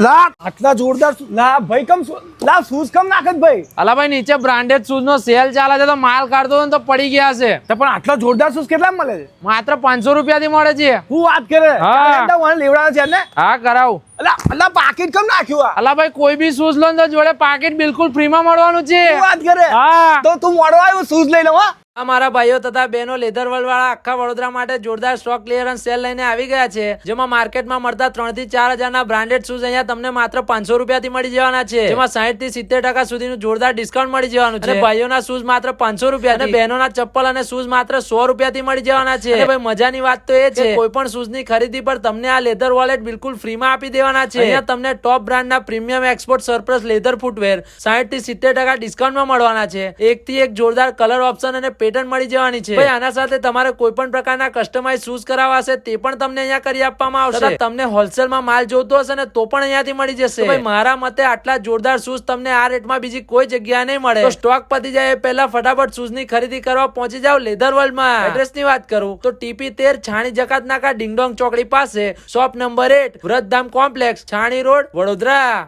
લા આટલા જોરદાર લા ભાઈ કમ લા શૂઝ કમ નાખત ભાઈ? અલા ભાઈ નીચે બ્રાન્ડેડ શૂઝ નો સેલ ચાલે છે તો માલ કાઢતો હતો ને તો પડી ગયા છે. તો પણ આટલા જોરદાર શૂઝ કેટલા મળે છે? માત્ર 500 રૂપિયા થી મળે છે. હું વાત કરે લેવડાના છે ને? હા કરાવું. અલા અલા પાકીટ કમ નાખ્યું આ? અલા ભાઈ કોઈ બી શૂઝ લો ને તો જોડે પાકીટ બિલકુલ ફ્રી માં મળવાનું છે. હું વાત કરે? હા તો તું મોડો આવ્યો શૂઝ લઈ લઉં. અમારા ભાઈઓ તથા બહેનો લેધર વર્લ્ડ વાળા આખા વડોદરા માટે જોરદાર સ્ટોક ક્લિયરન્સ સેલ લઈને આવી ગયા છે, જેમાં માર્કેટમાં મળતા 3 થી 4 હજારના બ્રાન્ડેડ શૂઝ અહીંયા તમને માત્ર 500 રૂપિયાથી મળી જવાના છે, જેમાં 60 થી 70% સુધીનું જોરદાર ડિસ્કાઉન્ટ મળી જવાનું છે. ભાઈઓના શૂઝ માત્ર 500 રૂપિયા અને બહેનોના ચપ્પલ અને શૂઝ માત્ર 100 રૂપિયાથી મળી જવાના છે. ભાઈ મજાની વાત તો એ છે કોઈ પણ શૂઝ ની ખરીદી પર તમને આ લેધર વોલેટ બિલકુલ ફ્રીમાં આપી દેવાના છે. અહીંયા તમને ટોપ બ્રાન્ડના premium export surplus leather footwear 60 થી 70% ડિસ્કાઉન્ટમાં મળવાના છે. એક થી એક જોરદાર કલર ઓપ્શન અને પેટર્ન મળી જવાની છે. ભાઈ આના સાથે તમારે કોઈ પણ પ્રકારના કસ્ટમાઇઝ શૂઝ કરાવવા હશે તે પણ તમને અહીંયા કરી આપવામાં આવશે. તમને હોલસેલમાં માલ જોતો હશે ને તો પણ અહીંયાથી મળી જશે. ભાઈ મારા મતે આટલા જોરદાર શૂઝ તમને આ રેટમાં બીજી કોઈ જગ્યાએ નહીં મળે. તો સ્ટોક પતી જાય એ પહેલા ફટાફટ શૂઝ ની ખરીદી કરવા પહોંચી જાવ લેધર વર્લ્ડમાં. એડ્રેસ ની વાત કરું તો TP 13 છાણી જકાત નાકા ડિંગડોંગ ચોકડી પાસે, શોપ નંબર 8, વૃદ્ધામ કોમ્પ્લેક્સ, છાણી રોડ, વડોદરા.